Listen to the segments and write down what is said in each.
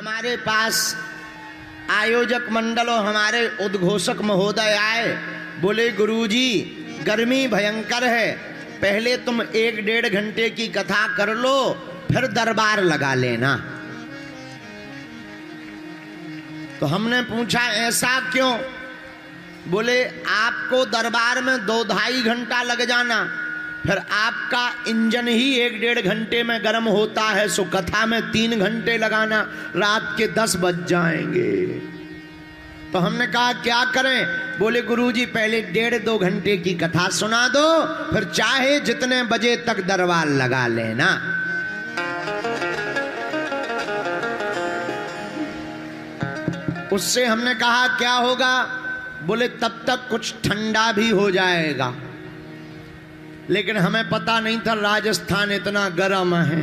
हमारे पास आयोजक मंडल और हमारे उद्घोषक महोदय आए, बोले गुरुजी गर्मी भयंकर है, पहले तुम 1-1.5 घंटे की कथा कर लो, फिर दरबार लगा लेना। तो हमने पूछा ऐसा क्यों? बोले आपको दरबार में 2-2.5 घंटा लग जाना, फिर आपका इंजन ही 1-1.5 घंटे में गर्म होता है, सो कथा में 3 घंटे लगाना, रात के 10 बज जाएंगे। तो हमने कहा क्या करें? बोले गुरुजी पहले 1.5-2 घंटे की कथा सुना दो, फिर चाहे जितने बजे तक दरबार लगा लेना। उससे हमने कहा क्या होगा? बोले तब तक कुछ ठंडा भी हो जाएगा। लेकिन हमें पता नहीं था राजस्थान इतना गर्म है,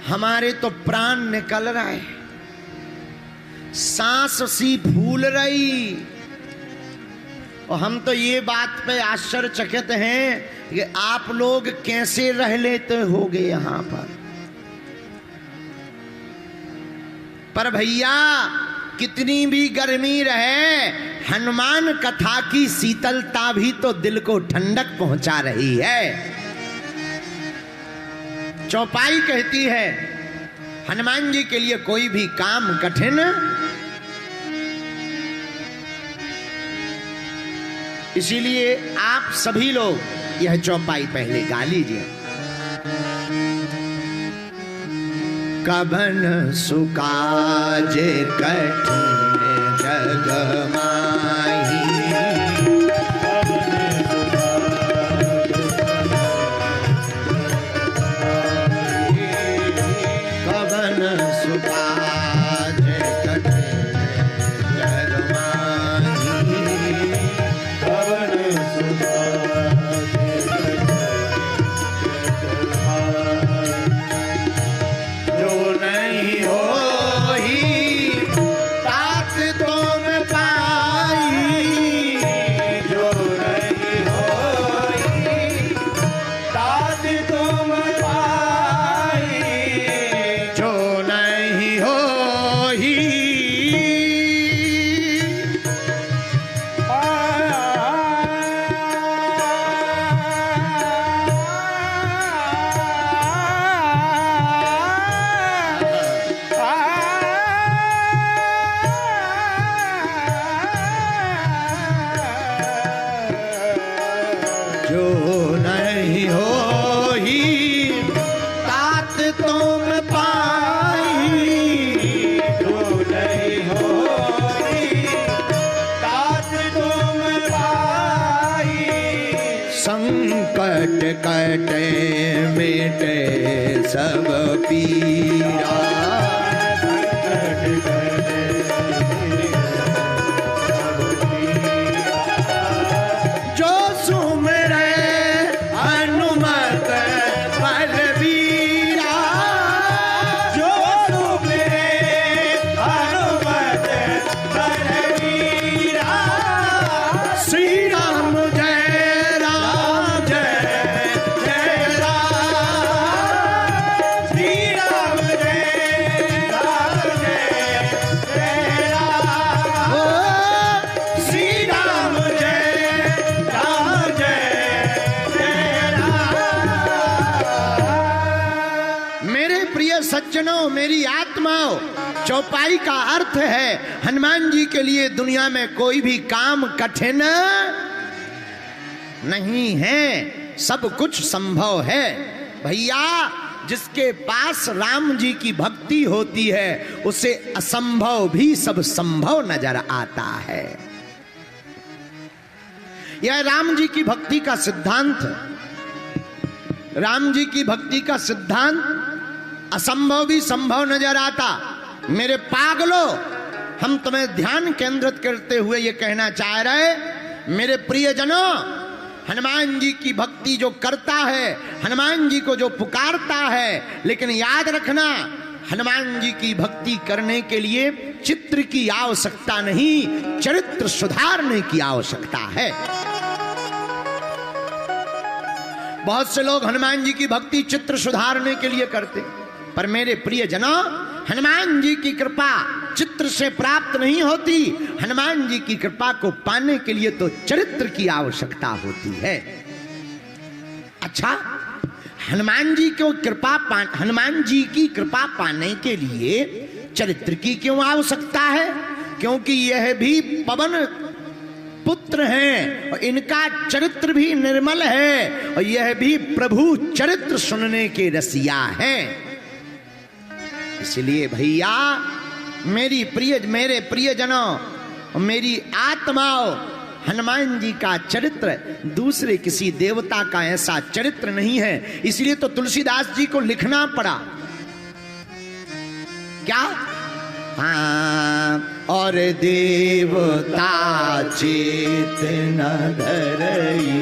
हमारे तो प्राण निकल रहे, सांस सी फूल रही, और हम तो ये बात पे आश्चर्यचकित हैं कि आप लोग कैसे रह लेते होगे यहां पर भैया कितनी भी गर्मी रहे, हनुमान कथा की शीतलता भी तो दिल को ठंडक पहुंचा रही है। चौपाई कहती है हनुमान जी के लिए कोई भी काम कठिन, इसीलिए आप सभी लोग यह चौपाई पहले गा लीजिए। कबन सुकाज कठिन जग माही, कबन सुकाज कठिन जग माही, कबन सुकाज कटे मिटे सब पीरा, जो सुमरे हनुमत बलबीरा, जो सुमरे हनुमत बलबीरा, श्री राम जय राम जय सज्जनों, मेरी आत्माओं, चौपाई का अर्थ है हनुमान जी के लिए दुनिया में कोई भी काम कठिन नहीं है, सब कुछ संभव है। भैया जिसके पास राम जी की भक्ति होती है उसे असंभव भी सब संभव नजर आता है। यह राम जी की भक्ति का सिद्धांत, राम जी की भक्ति का सिद्धांत असंभव भी संभव नजर आता। मेरे पागलों, हम तुम्हें ध्यान केंद्रित करते हुए ये कहना चाह रहे, मेरे प्रियजनों, हनुमान जी की भक्ति जो करता है, हनुमान जी को जो पुकारता है, लेकिन याद रखना हनुमान जी की भक्ति करने के लिए चित्र की आवश्यकता नहीं, चरित्र सुधारने की आवश्यकता है। बहुत से लोग हनुमान जी की भक्ति चित्र सुधारने के लिए करते, पर मेरे प्रिय जना, हनुमान जी की कृपा चित्र से प्राप्त नहीं होती। हनुमान जी की कृपा को पाने के लिए तो चरित्र की आवश्यकता होती है। अच्छा, हनुमान जी की कृपा पाने के लिए चरित्र की क्यों आवश्यकता है? क्योंकि यह भी पवन पुत्र हैं और इनका चरित्र भी निर्मल है और यह भी प्रभु चरित्र सुनने के रसिया हैं। इसलिए भैया मेरे प्रियजनों, मेरी आत्माओं, हनुमान जी का चरित्र दूसरे किसी देवता का ऐसा चरित्र नहीं है। इसलिए तो तुलसीदास जी को लिखना पड़ा। क्या? हाँ, और देवता चेत न धरई,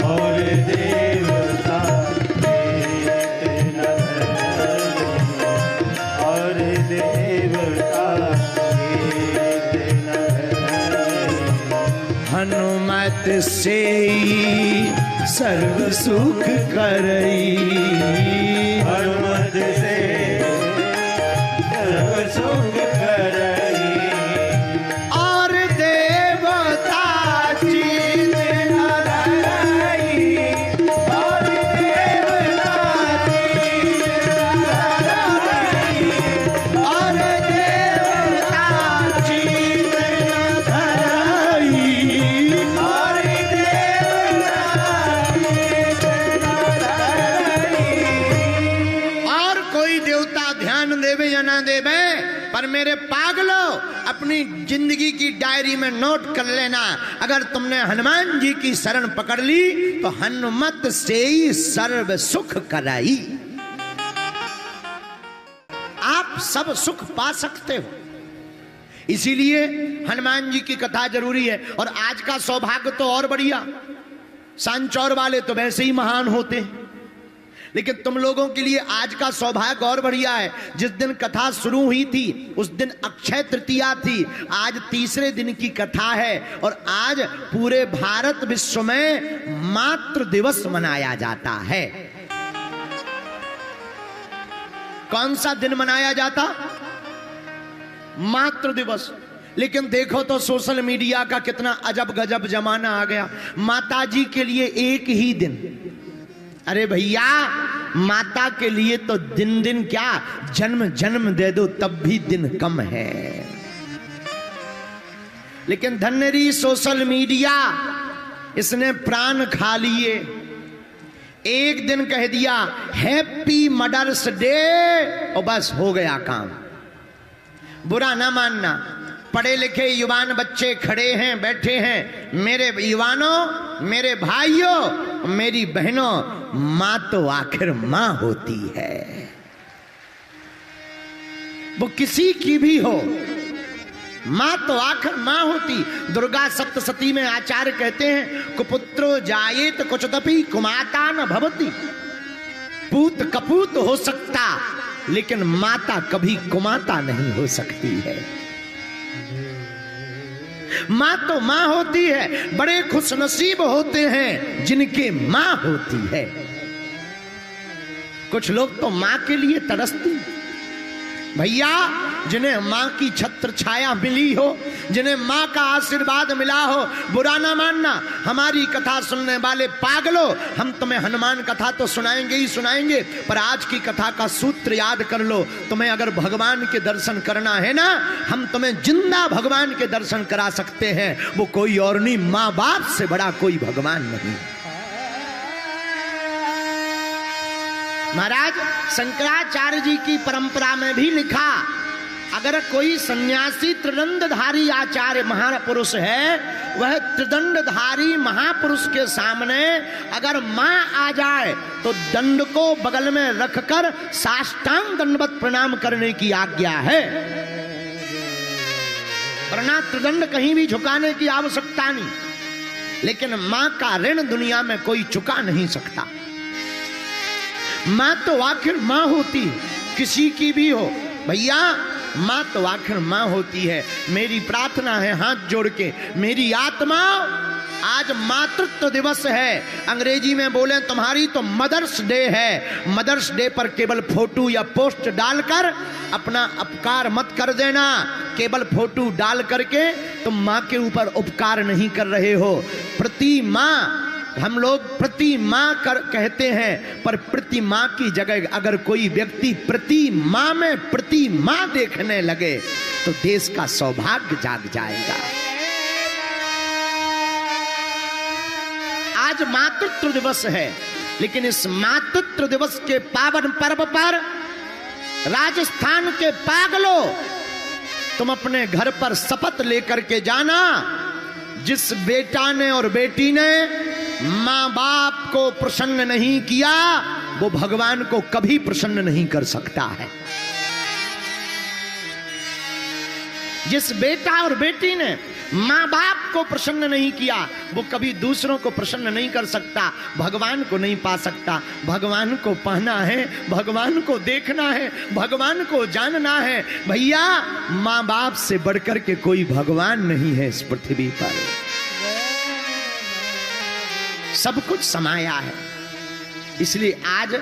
और देवता चेत न धरई, और देवता चेत न धरई, हनुमत से सर्व सुख करई, हनुमत से सुख करई, और देवता चेत न धरई, और देवता चेत न धरई, और देवता चेत न धरई, और देवता चेत न धरई। और कोई देवता ध्यान देवे या ना देवे, पर मेरे पागलो अपनी जिंदगी की डायरी में नोट कर लेना, अगर तुमने हनुमान जी की शरण पकड़ ली तो हनुमत से ही सर्व सुख कराई। आप सब सुख पा सकते हो, इसीलिए हनुमान जी की कथा जरूरी है। और आज का सौभाग्य तो और बढ़िया, सांचौर वाले तो वैसे ही महान होते हैं, लेकिन तुम लोगों के लिए आज का सौभाग्य और बढ़िया है। जिस दिन कथा शुरू हुई थी उस दिन अक्षय तृतीया थी, आज तीसरे दिन की कथा है। और आज पूरे भारत विश्व में मातृ दिवस मनाया जाता है। कौन सा दिन मनाया जाता? मातृ दिवस। लेकिन देखो तो सोशल मीडिया का कितना अजब गजब जमाना आ गया। माता जी के लिए एक ही दिन। अरे भैया, माता के लिए तो दिन दिन क्या, जन्म जन्म दे दो तब भी दिन कम है। लेकिन धन्यरी सोशल मीडिया, इसने प्राण खा लिए। एक दिन कह दिया हैप्पी मदर्स डे और बस हो गया काम। बुरा ना मानना, पढ़े लिखे युवान बच्चे खड़े हैं, बैठे हैं। मेरे युवानों, मेरे भाइयों, मेरी बहनों, मां तो आखिर मां होती है, वो किसी की भी हो, मां तो आखिर मां होती। दुर्गा सप्तशती में आचार्य कहते हैं कुपुत्रो जायेत कुचदपि कुमाता न भवति। पूत कपूत हो सकता, लेकिन माता कभी कुमाता नहीं हो सकती है। मां तो मां होती है। बड़े खुशनसीब होते हैं जिनके मां होती है। कुछ लोग तो मां के लिए तरसती। भैया, जिन्हें मां की छत्र छाया मिली हो, जिन्हें मां का आशीर्वाद मिला हो, बुरा ना मानना। हमारी कथा सुनने वाले पागलो, हम तुम्हें हनुमान कथा तो सुनाएंगे ही सुनाएंगे, पर आज की कथा का सूत्र याद कर लो। तुम्हें अगर भगवान के दर्शन करना है ना, हम तुम्हें जिंदा भगवान के दर्शन करा सकते हैं। वो कोई और नहीं, मां बाप से बड़ा कोई भगवान नहीं। महाराज शंकराचार्य जी की परंपरा में भी लिखा, अगर कोई सन्यासी त्रिदंडधारी आचार्य महापुरुष है, वह त्रिदंडधारी महापुरुष के सामने अगर मां आ जाए तो दंड को बगल में रखकर साष्टांग दंडवत प्रणाम करने की आज्ञा है, वरना त्रिदंड कहीं भी झुकाने की आवश्यकता नहीं। लेकिन मां का ऋण दुनिया में कोई चुका नहीं सकता। मां तो आखिर मां होती, किसी की भी हो। भैया, मां तो आखिर मां होती है। मेरी प्रार्थना है हाथ जोड़ के, मेरी आत्मा आज मातृत्व दिवस है, अंग्रेजी में बोले तुम्हारी तो मदर्स डे है। मदर्स डे पर केवल फोटो या पोस्ट डालकर अपना अपकार मत कर देना। केवल फोटो डाल करके तुम माँ के ऊपर उपकार नहीं कर रहे हो। प्रति माँ, हम लोग प्रति माँ कहते हैं, पर प्रति माँ की जगह अगर कोई व्यक्ति प्रति माँ में प्रति माँ देखने लगे तो देश का सौभाग्य जाग जाएगा। आज मातृत्व दिवस है, लेकिन इस मातृत्व दिवस के पावन पर्व पर राजस्थान के पागलों, तुम अपने घर पर शपथ लेकर के जाना, जिस बेटा ने और बेटी ने मां बाप को प्रसन्न नहीं किया वो भगवान को कभी प्रसन्न नहीं कर सकता है। जिस बेटा और बेटी ने मां बाप को प्रसन्न नहीं किया वो कभी दूसरों को प्रसन्न नहीं कर सकता, भगवान को नहीं पा सकता। भगवान को पाना है, भगवान को देखना है, भगवान को जानना है। भैया, मां बाप से बढ़कर के कोई भगवान नहीं है इस पृथ्वी पर। सब कुछ समाया है। इसलिए आज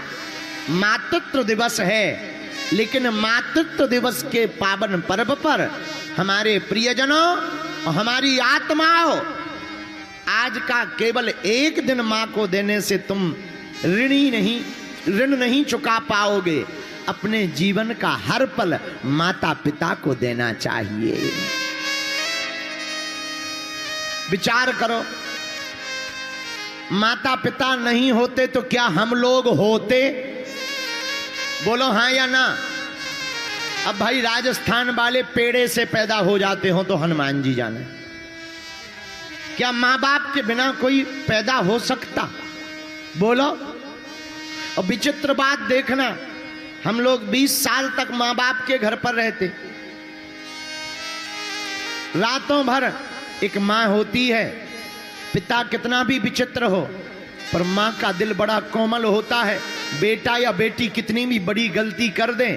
मातृत्व दिवस है, लेकिन मातृत्व दिवस के पावन पर्व पर हमारे प्रियजनों और हमारी आत्माओं, आज का केवल एक दिन मां को देने से तुम ऋण नहीं चुका पाओगे। अपने जीवन का हर पल माता पिता को देना चाहिए। विचार करो, माता पिता नहीं होते तो क्या हम लोग होते? बोलो हाँ या ना। अब भाई राजस्थान वाले पेड़े से पैदा हो जाते हो तो हनुमान जी जाने, क्या माँ बाप के बिना कोई पैदा हो सकता? बोलो। और विचित्र बात देखना, हम लोग 20 साल तक माँ बाप के घर पर रहते, रातों भर एक माँ होती है। पिता कितना भी विचित्र हो, पर माँ का दिल बड़ा कोमल होता है। बेटा या बेटी कितनी भी बड़ी गलती कर दे,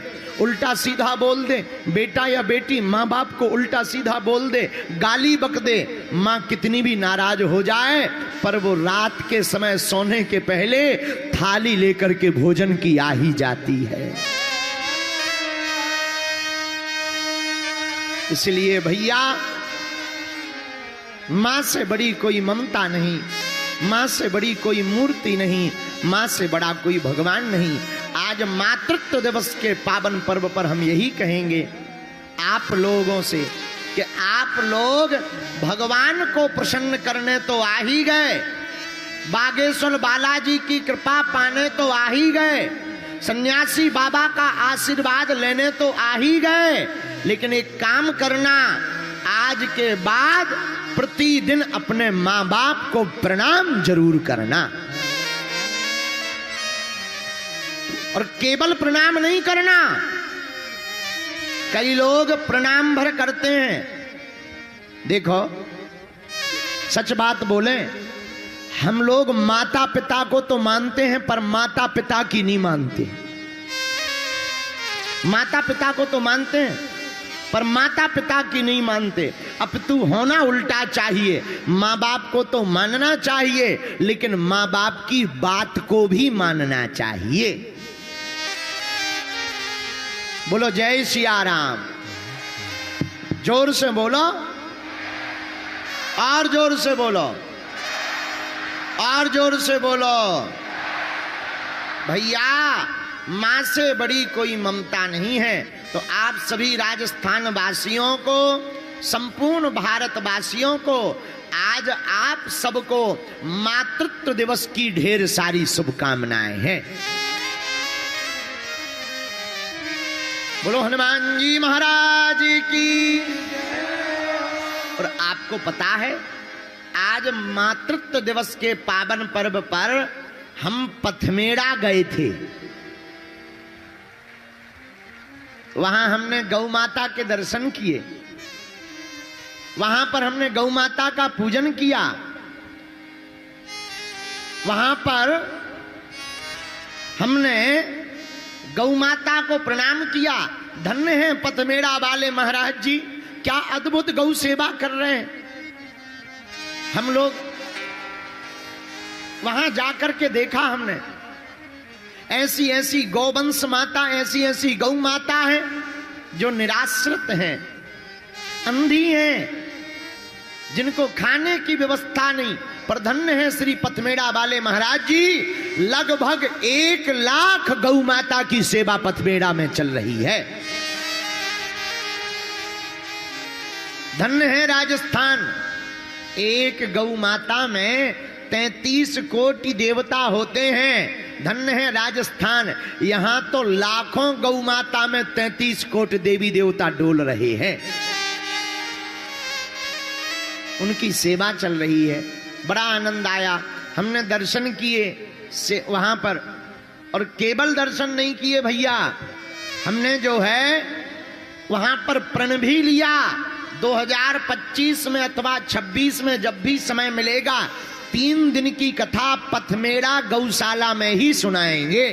उल्टा सीधा बोल दे, बेटा या बेटी माँ बाप को उल्टा सीधा बोल दे, गाली बक दे, माँ कितनी भी नाराज हो जाए, पर वो रात के समय सोने के पहले थाली लेकर के भोजन की आ ही जाती है। इसलिए भैया, माँ से बड़ी कोई ममता नहीं, माँ से बड़ी कोई मूर्ति नहीं, माँ से बड़ा कोई भगवान नहीं। आज मातृत्व दिवस के पावन पर्व पर हम यही कहेंगे आप लोगों से कि आप लोग भगवान को प्रसन्न करने तो आ ही गए, बागेश्वर बालाजी की कृपा पाने तो आ ही गए, सन्यासी बाबा का आशीर्वाद लेने तो आ ही गए, लेकिन एक काम करना, आज के बाद प्रतिदिन अपने माँ बाप को प्रणाम जरूर करना। और केवल प्रणाम नहीं करना, कई लोग प्रणाम भर करते हैं। देखो, सच बात बोले, हम लोग माता पिता को तो मानते हैं पर माता पिता की नहीं मानते। माता पिता को तो मानते हैं पर माता पिता की नहीं मानते। अब तू होना उल्टा चाहिए, माँ बाप को तो मानना चाहिए, लेकिन माँ बाप की बात को भी मानना चाहिए। बोलो जय सिया राम। जोर से बोलो, और जोर से बोलो, और जोर से बोलो। भैया, मां से बड़ी कोई ममता नहीं है। तो आप सभी राजस्थान वासियों को, संपूर्ण भारतवासियों को आज आप सबको मातृत्व दिवस की ढेर सारी शुभकामनाएं हैं। बोलो हनुमान जी महाराज की। और आपको पता है, आज मातृत्व दिवस के पावन पर्व पर हम पथमेड़ा गए थे। वहां हमने गौ माता के दर्शन किए, वहां पर हमने गौ माता का पूजन किया, वहां पर हमने गौ माता को प्रणाम किया। धन्य हैं पथमेड़ा वाले महाराज जी, क्या अद्भुत गौ सेवा कर रहे हैं। हम लोग वहां जाकर के देखा हमने, ऐसी ऐसी गौवंश माता, ऐसी ऐसी गौ माता है जो निराश्रित हैं, अंधी हैं, जिनको खाने की व्यवस्था नहीं। पर धन्य है श्री पथमेड़ा वाले महाराज जी, लगभग 1 लाख गौ माता की सेवा पथमेड़ा में चल रही है। धन्य है राजस्थान, एक गौ माता में 33 कोटि देवता होते हैं। धन्य है राजस्थान, यहां तो लाखों गौ माता में 33 कोटि देवी देवता डोल रहे हैं, उनकी सेवा चल रही है। बड़ा आनंद आया, हमने दर्शन किए से वहां पर, और केवल दर्शन नहीं किए भैया, हमने जो है वहां पर प्रण भी लिया। 2025 में अथवा 26 में जब भी समय मिलेगा, 3 दिन की कथा पथमेड़ा गौशाला में ही सुनाएंगे।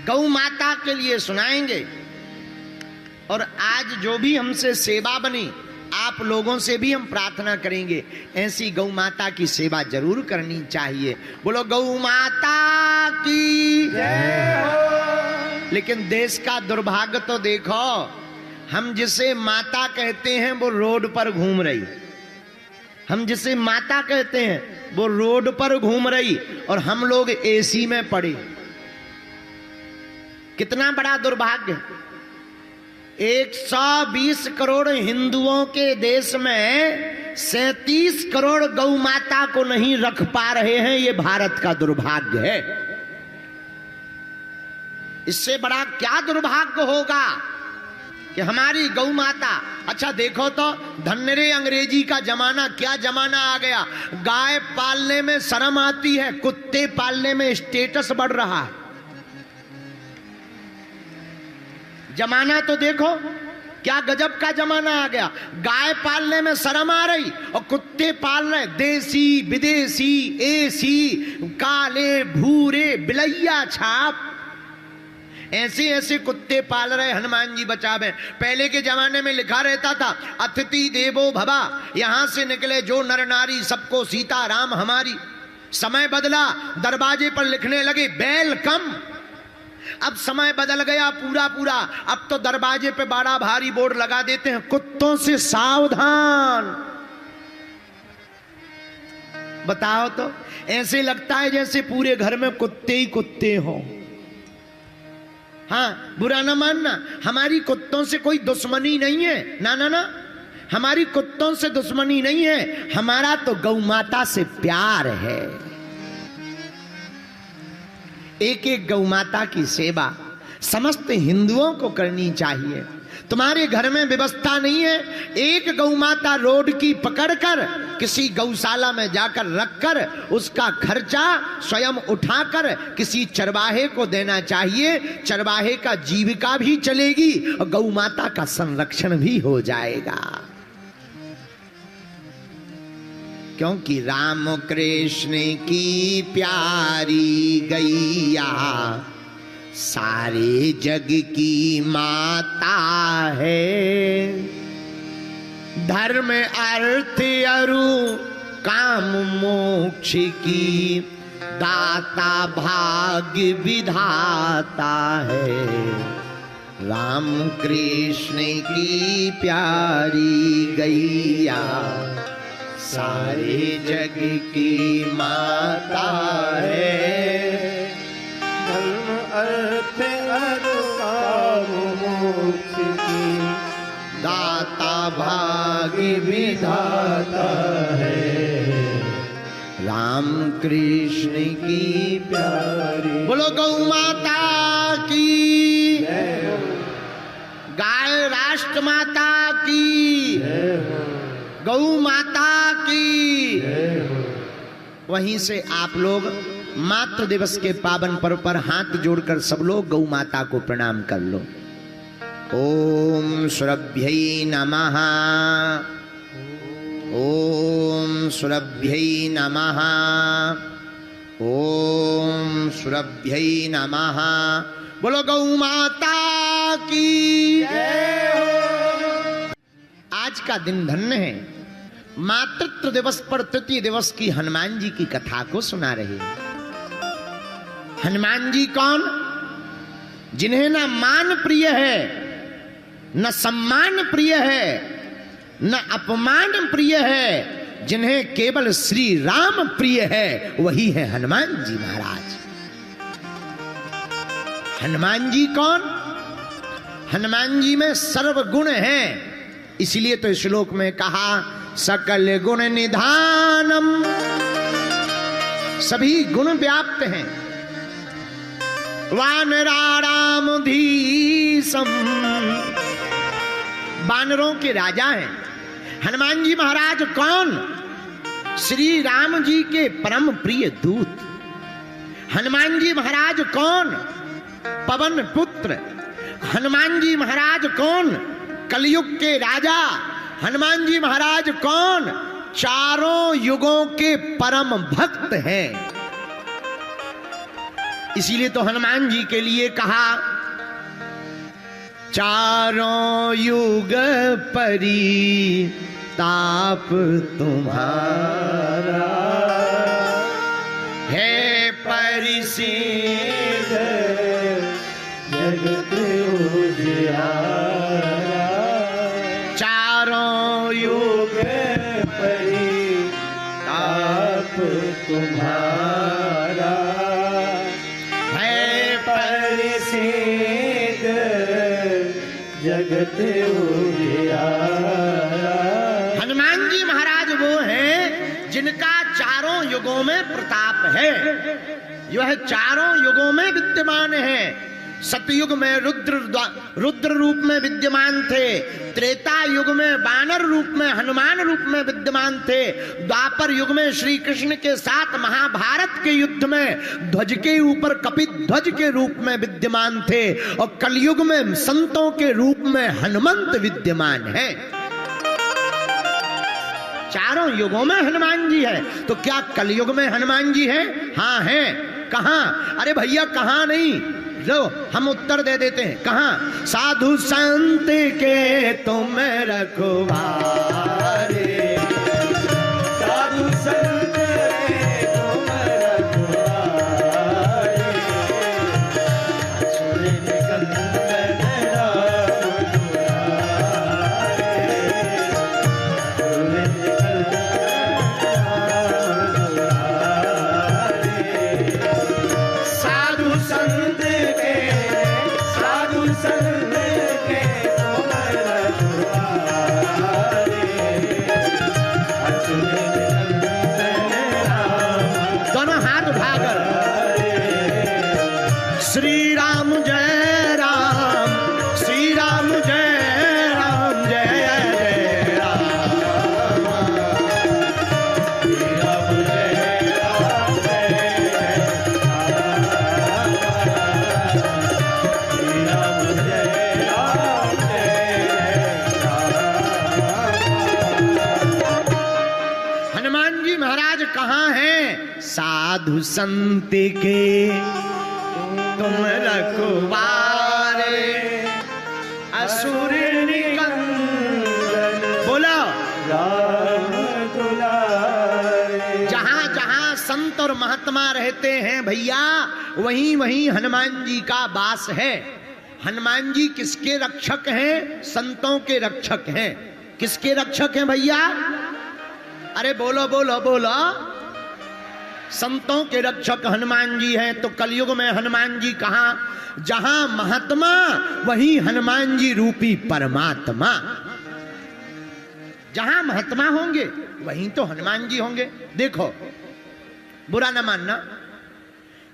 गौ माता के लिए सुनाएंगे। और आज जो भी हमसे सेवा बनी, आप लोगों से भी हम प्रार्थना करेंगे, ऐसी गौ माता की सेवा जरूर करनी चाहिए। बोलो गौ माता की जय हो। लेकिन देश का दुर्भाग्य तो देखो, हम जिसे माता कहते हैं वो रोड पर घूम रही, हम जिसे माता कहते हैं वो रोड पर घूम रही, और हम लोग एसी में पड़े। कितना बड़ा दुर्भाग्य। 120 करोड़ हिंदुओं के देश में 37 करोड़ गौ माता को नहीं रख पा रहे हैं, ये भारत का दुर्भाग्य है। इससे बड़ा क्या दुर्भाग्य होगा कि हमारी गौ माता। अच्छा देखो तो, धन्य रे अंग्रेजी का जमाना, क्या जमाना आ गया। गाय पालने में शर्म आती है, कुत्ते पालने में स्टेटस बढ़ रहा है। जमाना तो देखो क्या गजब का जमाना आ गया। गाय पालने में शर्म आ रही और कुत्ते पाल रहे, देसी विदेशी, एसी, काले भूरे बिलैया छाप, ऐसे ऐसे कुत्ते पाल रहे। हनुमान जी बचावे। पहले के जमाने में लिखा रहता था अतिथि देवो भवा, यहां से निकले जो नर नारी सबको सीता राम हमारी। समय बदला, दरवाजे पर लिखने लगे वेलकम। अब समय बदल गया पूरा पूरा, अब तो दरवाजे पे बड़ा भारी बोर्ड लगा देते हैं, कुत्तों से सावधान। बताओ तो, ऐसे लगता है जैसे पूरे घर में कुत्ते ही कुत्ते हो। हाँ, बुरा ना मानना, हमारी कुत्तों से कोई दुश्मनी नहीं है, ना ना ना, हमारी कुत्तों से दुश्मनी नहीं है, हमारा तो गौ माता से प्यार है। एक एक गौ माता की सेवा समस्त हिंदुओं को करनी चाहिए। तुम्हारे घर में व्यवस्था नहीं है, एक गौ माता रोड की पकड़कर किसी गौशाला में जाकर रखकर उसका खर्चा स्वयं उठाकर किसी चरवाहे को देना चाहिए। चरवाहे का जीविका भी चलेगी और गौ माता का संरक्षण भी हो जाएगा। क्योंकि राम कृष्ण की प्यारी गैया सारे जग की माता है। धर्म अर्थ अरु काम मोक्ष की दाता भाग्य विधाता है। राम कृष्ण की प्यारी गैया सारे जग की माता है। धर्म अर्थ अरु काम मोक्ष की दाता भाग्य विधाता है। राम कृष्ण की प्यारी। बोलो गौ माता की, गाय राष्ट्र माता की, गौ माता की। वहीं से आप लोग मातृ दिवस के पावन पर्व पर हाथ जोड़कर सब लोग गौ माता को प्रणाम कर लो। ओम सुरभ्यै नमः, ओम सुरभ्यै नमः, ओम सुरभ्यै नमः। बोलो गौ माता की जय हो। आज का दिन धन्य है। मातृत्व दिवस पर तृतीय दिवस की हनुमान जी की कथा को सुना रहे हैं। हनुमान जी कौन? जिन्हें न मान प्रिय है, न सम्मान प्रिय है, न अपमान प्रिय है, जिन्हें केवल श्री राम प्रिय है, वही है हनुमान जी महाराज। हनुमान जी कौन? हनुमान जी में सर्व गुण है, इसलिए तो इस श्लोक में कहा सकल गुण निधानम, सभी गुण व्याप्त हैं। वानराणाम धीसम, वानरों के राजा हैं। हनुमान जी महाराज कौन? श्री राम जी के परम प्रिय दूत। हनुमान जी महाराज कौन? पवन पुत्र। हनुमान जी महाराज कौन? कलयुग के राजा। हनुमान जी महाराज कौन? चारों युगों के परम भक्त हैं। इसीलिए तो हनुमान जी के लिए कहा चारों युग परी ताप तुम्हारा है परिसिद्ध जगत उजियारा। चारों युग परी ताप तुम्हारा है परिसिद्ध जगत उजियारा। हनुमान जी महाराज वो हैं जिनका चारों युगों में प्रताप है। यह चारों युगों में विद्यमान है। सतयुग में रुद्र रूप में विद्यमान थे, त्रेता युग में वानर रूप में हनुमान रूप में विद्यमान थे, द्वापर युग में श्री कृष्ण के साथ महाभारत के युद्ध में ध्वज के ऊपर कपित ध्वज के रूप में विद्यमान थे, और कलयुग में संतों के रूप में हनुमंत विद्यमान है। चारों युगों में हनुमान जी है। तो क्या कलयुग में हनुमान जी है? हाँ है। कहां? अरे भैया कहां नहीं, लो हम उत्तर दे देते हैं। कहां? साधु संत के तुम रखवारे, साधु संत के तुम रखवारे, सुन निकंदन राम दुलारे, सुन निकंदन राम दुलारे। साधु संत साधु संत के तुम रखवारे, सुन निकंदन राम दोनों हाथ उठाकर श्री राम जय राम, श्री राम जय राम, जय जय राम, श्री राम जय राम जय श्री राम जय राम जय। हनुमान जी महाराज कहाँ हैं? साधु संत के तुम रखवारे, असुर निकंदन। बोलो राम दुलारे। जहां जहां संत और महात्मा रहते हैं भैया, वहीं वहीं हनुमान जी का वास है। हनुमान जी किसके रक्षक हैं? संतों के रक्षक हैं। किसके रक्षक हैं भैया? अरे बोलो बोलो बोलो। संतों के रक्षक हनुमान जी हैं। तो कलयुग में हनुमान जी कहां? जहां महात्मा वहीं हनुमान जी रूपी परमात्मा। जहां महात्मा होंगे वहीं तो हनुमान जी होंगे। देखो, बुरा ना मानना,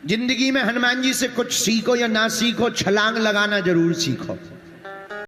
जिंदगी में हनुमान जी से कुछ सीखो या ना सीखो, छलांग लगाना जरूर सीखो।